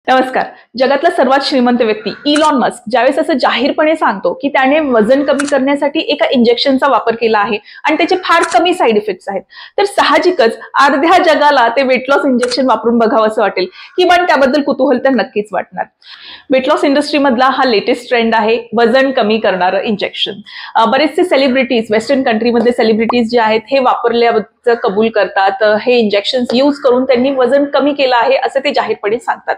नमस्कार. जगातला सर्वात श्रीमंत व्यक्ती इलॉन मस्क ज्यावेळेस असं जाहीरपणे सांगतो की त्याने वजन कमी करण्यासाठी एका इंजेक्शनचा वापर केला आहे आणि त्याचे फार कमी साईड इफेक्ट्स आहेत, तर साहजिकच अर्ध्या जगाला ते वेट लॉस इंजेक्शन वापरून बघावं असं वाटेल, किंवा त्याबद्दल कुतूहल तर नक्कीच वाटणार. वेट लॉस इंडस्ट्रीमधला हा लेटेस्ट ट्रेंड आहे वजन कमी करणारं इंजेक्शन. बरेचसे सेलिब्रिटीज, वेस्टर्न कंट्रीमधले सेलिब्रिटीज जे आहेत हे वापरल्याबद्दल कबूल करतात. हे इंजेक्शन यूज करून त्यांनी वजन कमी केलं आहे असं ते जाहीरपणे सांगतात.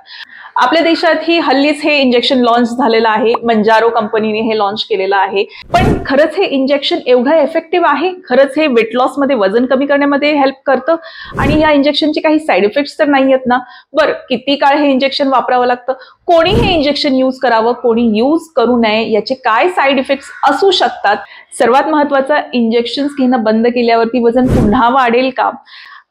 आपल्या देशात ही हल्लीच हे इंजेक्शन लॉन्च झालेलं आहे. मंजारो कंपनीने हे लॉन्च केलेलं आहे. पण खरंच हे इंजेक्शन एवढं इफेक्टिव्ह आहे? खरंच हे वेट लॉस मध्ये, वजन कमी करण्यामध्ये हेल्प करतं? आणि या इंजेक्शनचे काही साईड इफेक्ट्स तर नाही आहेत ना? बरं, किती काळ हे इंजेक्शन वापरावं लागतं? कोणी हे इंजेक्शन यूज करावं, कोणी यूज करू नये, याचे काय साईड इफेक्ट्स असू शकतात? सर्वात महत्वाचं, इंजेक्शन घेणं बंद केल्यावरती वजन पुन्हा वाढेल का?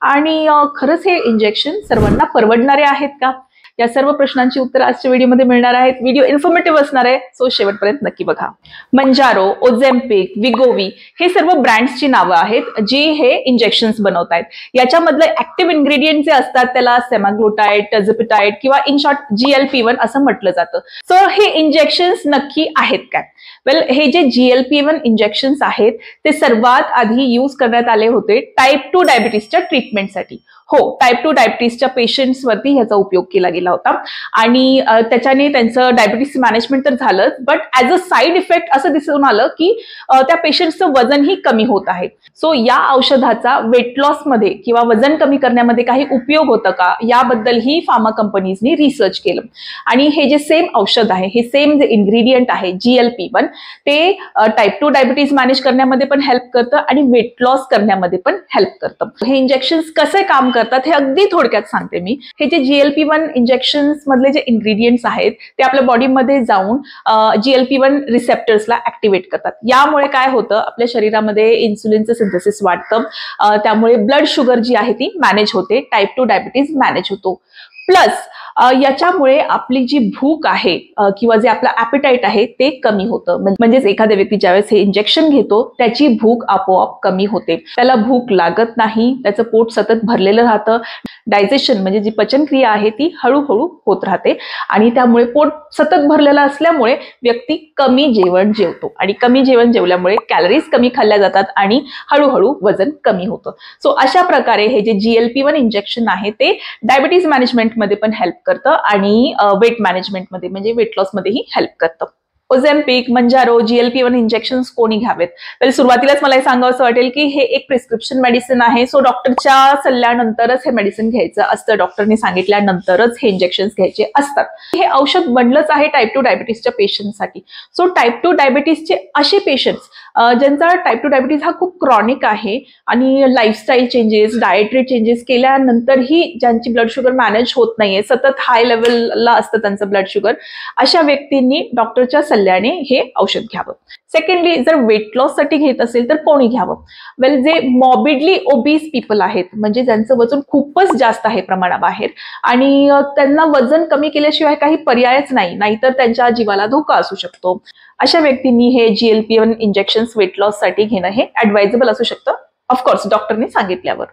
आणि खरंच हे इंजेक्शन सर्वांना परवडणारे आहेत का? या सर्व प्रश्नांची उत्तर आजच्या व्हिडिओमध्ये मिळणार आहेत. व्हिडिओ इन्फॉर्मेटिव्ह असणार आहे, सो शेवटपर्यंत नक्की बघा. मंजारो, ओझेम्पिक, विगोवी हे सर्व ब्रँड्सची नावं आहेत जी हे इंजेक्शन्स बनवत आहेत. याच्यामधलं ऍक्टिव्ह इन्ग्रेडियंट जे असतात त्याला सेमाग्लुटाइड, टर्झपिटाइड किंवा इन शॉर्ट GLP-1 असं म्हटलं जातं. सो हे इंजेक्शन्स नक्की आहेत काय? वेल, हे जे GLP-1 इंजेक्शन्स आहेत ते सर्वात आधी यूज करण्यात आले होते टाईप 2 डायबिटीसच्या ट्रीटमेंटसाठी. हो, टाईप 2 डायबिटीसच्या पेशंट्सवरती ह्याचा उपयोग केला गेला होता आणि त्याच्याने त्यांचं डायबिटीस मॅनेजमेंट तर झालंच, but as a side effect असं दिसून आलं की त्या पेशंट्सचं वजनही कमी होत आहे. सो या औषधाचा वेट लॉस मध्ये किंवा वजन कमी करण्यामध्ये काही उपयोग होतं का, याबद्दलही फार्मा कंपनीजनी रिसर्च केलं. आणि हे जे सेम औषध आहे, हे सेम जे इन्ग्रेडियंट आहे GLP-1, ते टाईप 2 डायबिटीस मॅनेज करण्यामध्ये पण हेल्प करतं आणि वेट लॉस करण्यामध्ये पण हेल्प करतं. हे इंजेक्शन्स कसे काम करतात हे अगदी थोडक्यात सांगते मी. हे जे GLP-1 इंजेक्शन्स मधले जे इन्ग्रेडियंट्स आहेत ते आपल्या बॉडीमध्ये जाऊन GLP-1 रिसेप्टर्सला ऍक्टिव्हेट करतात. यामुळे काय होतं, आपल्या शरीरामध्ये इन्सुलिनचं सिंथेसिस वाढतं, त्यामुळे ब्लड शुगर जी आहे ती मॅनेज होते, टाईप 2 डायबिटीस मॅनेज होतो. प्लस याच्यामुळे आपली जी भूक आहे किंवा जे आपलं ॲपेटाईट आहे ते कमी होतं. म्हणजेच एखाद्या व्यक्ती ज्यावेळेस हे इंजेक्शन घेतो त्याची भूक आपोआप कमी होते, त्याला भूक लागत नाही, त्याचं पोट सतत भरलेलं राहतं. डायजेशन म्हणजे जी पचनक्रिया आहे ती हळूहळू होत राहते आणि त्यामुळे पोट सतत भरलेलं असल्यामुळे व्यक्ती कमी जेवण जेवतो आणि कमी जेवण जेवल्यामुळे कॅलरीज कमी खाल्ल्या जातात आणि हळूहळू वजन कमी होतं. सो अशा प्रकारे हे जे GLP-1 इंजेक्शन आहे ते डायबिटीज मॅनेजमेंटमध्ये पण हेल्प करतं आणि वेट मॅनेजमेंटमध्ये म्हणजे वेट लॉस मध्येही हेल्प करतं. ओझेम्पिक, मंजारो, GLP-1 इंजेक्शन्स कोणी घ्यावेत? तर सुरुवातीलाच मला हे सांगावं असं वाटेल की हे एक प्रिस्क्रिप्शन मेडिसिन आहे. सो डॉक्टरच्या सल्ल्यानंतरच हे मेडिसिन घ्यायचं असतं, डॉक्टरने सांगितल्यानंतरच हे इंजेक्शन्स घ्यायचे असतात. हे औषध बनलंच आहे टाईप 2 डायबिटीसच्या पेशंटसाठी. सो टाईप 2 डायबिटीसचे असे पेशंट्स ज्यांचा टाईप 2 डायबिटीस हा खूप क्रॉनिक आहे आणि लाईफस्टाईल चेंजेस, डाएटरी चेंजेस केल्यानंतरही ज्यांची ब्लड शुगर मॅनेज होत नाहीये, सतत हाय लेवलला असतं त्यांचं ब्लड शुगर, अशा व्यक्तींनी डॉक्टरच्या सल्ल्याने हे औषध घ्यावं. सेकंडली, जर वेट लॉस साठी घेत असेल तर कोणी घ्यावं? वेल, जे मॉर्बिडली ओबीस पीपल आहेत, म्हणजे ज्यांचं वजन खूपच जास्त आहे प्रमाणाबाहेर आणि त्यांना वजन कमी केल्याशिवाय काही पर्यायच नाही, नाहीतर त्यांच्या जीवाला धोका असू शकतो, अशा व्यक्तींनी हे GLP-1 इंजेक्शन्स वेट लॉस साठी घेणं हे ऍडवायझेबल असू शकतं, ऑफकोर्स डॉक्टरने सांगितल्यावर.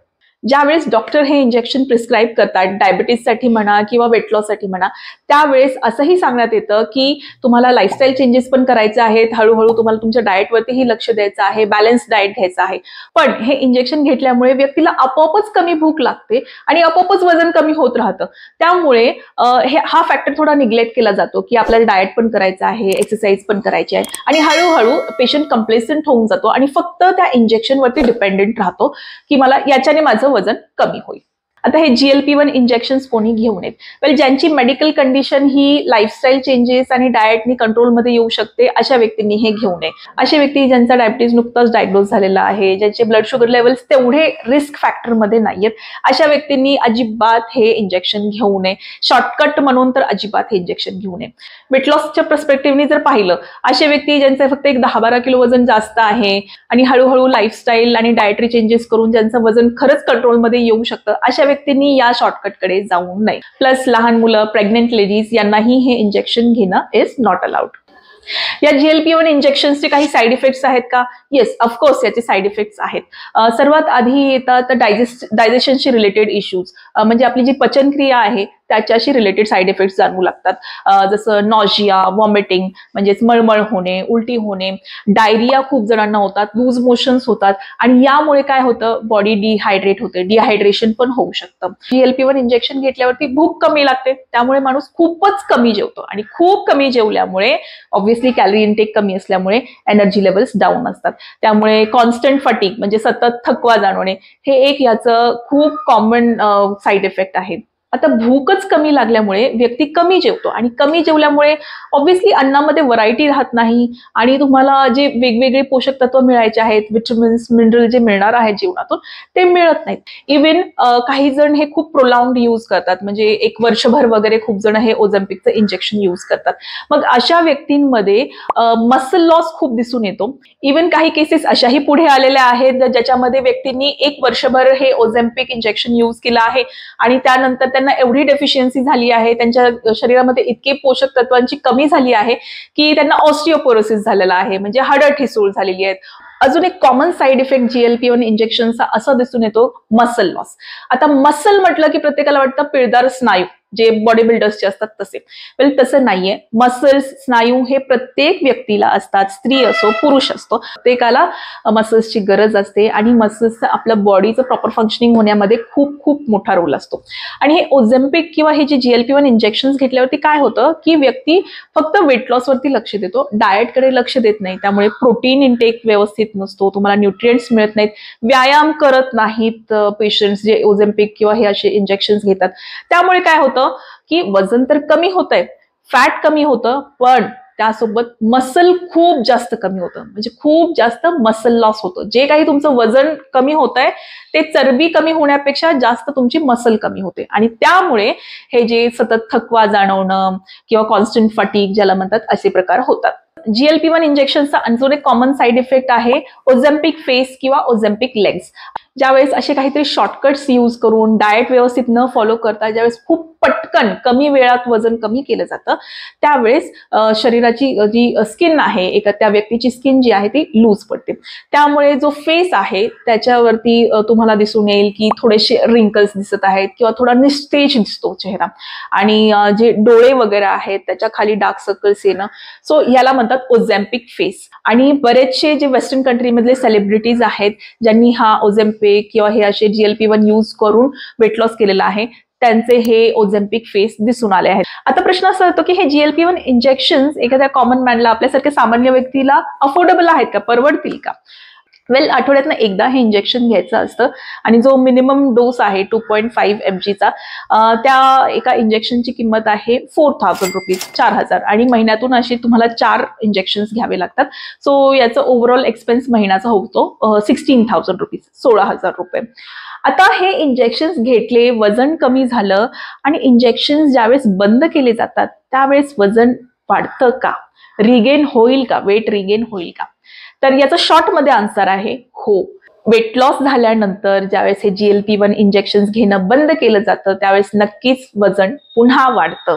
ज्यावेळेस डॉक्टर हे इंजेक्शन प्रिस्क्राईब करतात, डायबिटीससाठी म्हणा किंवा वेट लॉससाठी म्हणा, त्यावेळेस असंही सांगण्यात येतं की तुम्हाला लाईफस्टाईल चेंजेस पण करायचे आहेत, हळूहळू तुम्हाला तुमच्या डाएटवरतीही लक्ष द्यायचं आहे, बॅलन्स डाएट घ्यायचं आहे. पण हे इंजेक्शन घेतल्यामुळे व्यक्तीला आपोआपच कमी भूक लागते आणि आपोआपच वजन कमी होत राहतं. त्यामुळे हा फॅक्टर थोडा निग्लेक्ट केला जातो की आपल्याला डाएट पण करायचं आहे, एक्सरसाइज पण करायची आहे आणि हळूहळू पेशंट कंप्लेसंट होऊन जातो आणि फक्त त्या इंजेक्शनवरती डिपेंडेंट राहतो की मला याच्याने माझं वजन कमी होईल. आता हे GLP-1 इंजेक्शन्स कोणी घेऊ नयेत? वेल, ज्यांची मेडिकल कंडिशन ही लाईफस्टाईल चेंजेस आणि डाएटनी कंट्रोलमध्ये येऊ शकते अशा व्यक्तींनी हे घेऊ नये. असे व्यक्ती ज्यांचा डायबिटीज नुकताच डायग्नोज झालेला आहे, ज्यांचे ब्लड शुगर लेवल्स तेवढे रिस्क फॅक्टरमध्ये नाहीयेत, अशा व्यक्तींनी अजिबात हे इंजेक्शन घेऊ नये. शॉर्टकट म्हणून तर अजिबात हे इंजेक्शन घेऊ नये. वेट लॉसच्या पर्स्पेक्टिव्हने जर पाहिलं, असे व्यक्ती ज्यांचं फक्त एक 10-12 किलो वजन जास्त आहे आणि हळूहळू लाईफस्टाईल आणि डाएटरी चेंजेस करून ज्यांचं वजन खरंच कंट्रोलमध्ये येऊ शकतं, अशा व्यक्तींनी या शॉर्टकटकडे जाऊ नये. प्लस लहान मुलं, प्रेग्नेंट लेडीज यांनाही हे इंजेक्शन घेणं इज नॉट अलाउड. या GLP-1 इंजेक्शन्सचे काही साईड इफेक्ट्स आहेत का? येस, ऑफकोर्स याचे साईड इफेक्ट्स आहेत. सर्वात आधी येतात डायजेशनशी रिलेटेड इश्यूज, म्हणजे आपली जी पचनक्रिया आहे त्याच्याशी रिलेटेड साईड इफेक्ट्स जाणवू लागतात, जसं नॉजिया, व्हॉमिटिंग म्हणजेच मळमळ होणे, उलटी होणे, डायरिया खूप जणांना होतात, लूज मोशन्स होतात आणि यामुळे काय होतं, बॉडी डिहायड्रेट होते, डिहायड्रेशन पण होऊ शकतं. GLP-1 इंजेक्शन घेतल्यावरती भूक कमी लागते, त्यामुळे माणूस खूपच कमी जेवतो आणि खूप कमी जेवल्यामुळे ऑब्व्हियसली कॅलरी इनटेक कमी असल्यामुळे एनर्जी लेवल्स डाऊन असतात. त्यामुळे कॉन्स्टंट फटीग म्हणजे सतत थकवा जाणवणे हे एक याचं खूप कॉमन साईड इफेक्ट आहे. आता भूकच कमी लागल्यामुळे व्यक्ती कमी जेवतो आणि कमी जेवल्यामुळे ऑब्व्हियसली अन्नामध्ये व्हरायटी राहत नाही आणि तुम्हाला जे वेगवेगळे पोषक तत्व मिळायचे आहेत, विटामिन्स, मिनरल जे मिळणार आहेत जीवनातून ते मिळत नाहीत. इव्हन काही जण हे खूप प्रोलॉंग्ड यूज करतात, म्हणजे एक वर्षभर वगैरे खूप जण हे ओझेम्पिकचं इंजेक्शन यूज करतात. मग अशा व्यक्तींमध्ये मसल लॉस खूप दिसून येतो. इव्हन काही केसेस अशाही पुढे आलेल्या आहेत ज्याच्यामध्ये व्यक्तींनी एक वर्षभर हे ओझेम्पिक इंजेक्शन यूज केलं आहे आणि त्यानंतर त्यांना एवढी डेफिशियन्सी झाली आहे, त्यांच्या शरीरामध्ये इतके पोषक तत्वांची कमी झाली आहे की त्यांना ऑस्टिओपोरोसिस झालेला आहे, म्हणजे हाडं ठिसूळ झालेली आहेत. अजून एक कॉमन साईड इफेक्ट GLP-1 इंजेक्शनचा असं दिसून येतो, मसल लॉस. आता मसल म्हटलं की प्रत्येकाला वाटतं पिळदार स्नायू जे बॉडी बिल्डर्सचे असतात तसे, वेल तसं नाहीये. मसल्स, स्नायू हे प्रत्येक व्यक्तीला असतात, स्त्री असो पुरुष असतो, प्रत्येकाला मसल्सची गरज असते आणि मसल्सचं आपल्या बॉडीचं प्रॉपर फंक्शनिंग होण्यामध्ये खूप खूप मोठा रोल असतो. आणि हे ओझेम्पिक किंवा हे जे GLP-1 इंजेक्शन घेतल्यावरती काय होतं की व्यक्ती फक्त वेट लॉस वरती लक्ष देतो, डाएटकडे लक्ष देत नाही. त्यामुळे प्रोटीन इनटेक व्यवस्थित नसतो, तुम्हाला न्यूट्रिएंट्स मिळत नाहीत, व्यायाम करत नाहीत पेशंट्स जे ओझेम्पिक किंवा हे असे इंजेक्शन घेतात. त्यामुळे काय होतं की वजन तर कमी होतंय, फॅट कमी होतं, पण त्यासोबत मसल खूप जास्त कमी होतं, म्हणजे खूप जास्त मसल लॉस होतं. जे काही तुमचं वजन कमी होत आहे ते चरबी कमी होण्यापेक्षा जास्त तुमची मसल कमी होते आणि त्यामुळे हे जे सतत थकवा जाणवणं किंवा कॉन्स्टंट फटीग ज्याला म्हणतात असे प्रकार होतात. GLP-1 इंजेक्शनचा अजून एक कॉमन साईड इफेक्ट आहे ओझेम्पिक फेस किंवा ओझेम्पिक लेग्स. ज्यावेळेस असे काहीतरी शॉर्टकट्स यूज करून डाएट व्यवस्थित न फॉलो करता ज्यावेळेस खूप पटकन कमी वेळात वजन कमी केलं जातं त्यावेळेस शरीराची जी स्किन आहे, एका त्या व्यक्तीची स्किन जी आहे ती लूज पडते. त्यामुळे जो फेस आहे त्याच्यावरती तुम्हाला दिसून येईल की थोडेसे रिंकल्स दिसत आहेत किंवा थोडा निस्तेज दिसतो चेहरा आणि जे डोळे वगैरे आहेत त्याच्या खाली डार्क सर्कल्स येणं, सो याला म्हणतात ओझेम्पिक फेस. आणि बरेचसे जे वेस्टर्न कंट्री मधले सेलिब्रिटीज आहेत ज्यांनी हा ओझेम्पिक किंवा हे असे GLP-1 यूज करून वेट लॉस केलेला आहे त्यांचे हे ओझेम्पिक फेस दिसून आले आहेत. आता प्रश्न असा होतो की हे GLP-1 इंजेक्शन एखाद्या कॉमन मॅनला, आपल्यासारख्या सामान्य व्यक्तीला अफोर्डेबल आहेत का, परवडतील का? वेल, आठवड्यातनं एकदा हे इंजेक्शन घ्यायचं असतं आणि जो मिनिमम डोस आहे 2.5 mg चा, त्या एका इंजेक्शनची किंमत आहे 4000 रुपीज, 4000, आणि महिन्यातून अशी तुम्हाला 4 इंजेक्शन्स घ्यावे लागतात. सो याचा ओव्हरऑल एक्सपेन्स महिन्याचा होतो 16,000 रुपीज, 16,000 रुपये. आता हे इंजेक्शन घेतले, वजन कमी झालं आणि इंजेक्शन ज्यावेळेस बंद केले जातात त्यावेळेस वजन वाढतं का, रिगेन होईल का, वेट रिगेन होईल का? तर याचा शॉर्ट मध्ये आन्सर आहे हो. वेट लॉस झाल्यानंतर ज्यावेळेस हे GLP-1 इंजेक्शन घेणं बंद केलं जातं त्यावेळेस नक्कीच वजन पुन्हा वाढतं.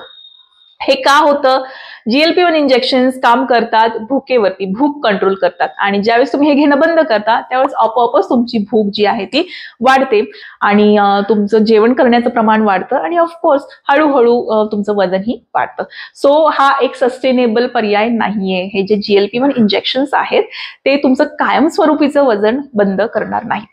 हे का होतं? GLP-1 इंजेक्शन काम करतात भुकेवरती, भूक कंट्रोल करतात आणि ज्यावेळेस तुम्ही हे घेणं बंद करता त्यावेळेस आपोआपच तुमची भूक जी आहे ती वाढते आणि तुमचं जेवण करण्याचं प्रमाण वाढतं आणि ऑफकोर्स हळूहळू तुमचं वजनही वाढतं. सो हा एक सस्टेनेबल पर्याय नाहीये. हे जे GLP-1 इंजेक्शन्स आहेत ते तुमचं कायमस्वरूपीचं वजन बंद करणार नाही.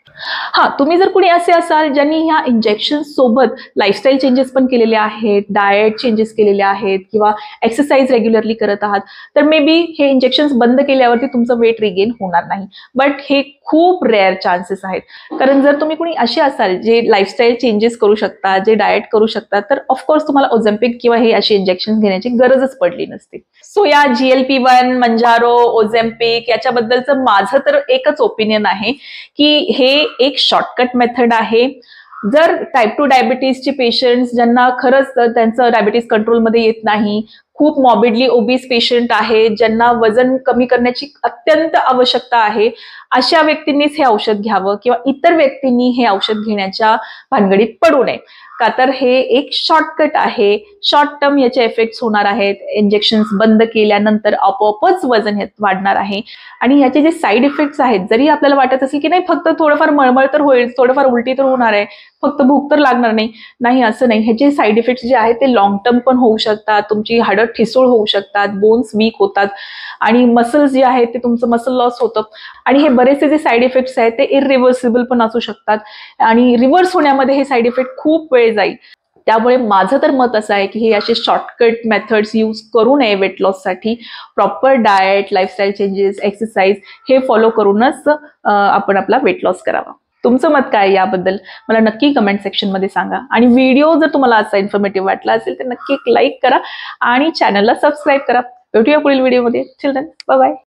हा, तुम्ही जर कुणी असे असाल ज्यांनी ह्या इंजेक्शन सोबत लाईफस्टाईल चेंजेस पण केलेले आहेत, डाएट चेंजेस केलेले आहेत किंवा एक्सरसाइज रेग्युलरली करत आहात, तर मे बी हे इंजेक्शन बंद केल्यावरती तुमचं वेट रिगेन होणार नाही. बट हे खूप रेअर चान्सेस आहेत. कारण जर तुम्ही कुणी असे असाल जे लाईफस्टाईल चेंजेस करू शकता, जे डाएट करू शकता, तर ऑफकोर्स तुम्हाला ओझेम्पिक किंवा हे असे इंजेक्शन घेण्याची गरजच पडली नसते. सो या GLP-1, मंजारो, ओझेम्पिक याच्याबद्दलचं माझं तर एकच ओपिनियन आहे की हे एक शॉर्टकट मेथड आहे. जर टाईप 2 डायबिटीजचे पेशंट्स ज्यांना खरंच त्यांचं डायबिटीज कंट्रोलमध्ये येत नाही, खूप मॉर्बिडली ओबीस पेशंट आहे, ज्यांना वजन कमी करण्याची अत्यंत आवश्यकता आहे, अशा व्यक्तींनीच हे औषध घ्यावं किंवा इतर व्यक्तींनी हे औषध घेण्याच्या भानगडीत पडू नये. का तर हे एक शॉर्टकट आहे, शॉर्ट टर्म याचे इफेक्ट्स होणार आहेत. इंजेक्शन्स बंद केल्यानंतर आपोआपच वजन वाढणार आहे. आणि ह्याचे जे साईड इफेक्ट्स आहेत, जरी आपल्याला वाटत असेल की नाही फक्त थोडंफार मळमळ तर होईल, थोडंफार उलटी तर होणार आहे, फक्त भूक तर लागणार नाही, असं नाही. ह्याचे साईड इफेक्ट्स जे आहेत ते लॉंग टर्म पण होऊ शकतात. तुमची हाडं ठिसूळ होऊ शकतात, बोन्स वीक होतात आणि मसल्स जे आहेत ते तुमचं मसल लॉस होतं. आणि हे बरेचसे जे साईड इफेक्ट्स आहेत ते इरिव्हर्सिबल पण असू शकतात आणि रिव्हर्स होण्यामध्ये हे साईड इफेक्ट खूप वेळ जाईल. त्यामुळे माझं तर मत असं आहे की हे असे शॉर्टकट मेथड्स यूज करू नये वेट लॉससाठी. Proper diet, lifestyle changes, exercise हे फॉलो करूनच आपण आपला वेट लॉस करावा. तुमचं मत काय याबद्दल मला नक्की कमेंट सेक्शन मध्ये सांगा. आणि व्हिडिओ जर तुम्हाला आजचा इन्फॉर्मेटिव्ह वाटला असेल तर नक्की एक लाईक करा आणि चॅनलला सबस्क्राईब करा. भेटूया पुढील व्हिडिओमध्ये. Till then bye bye.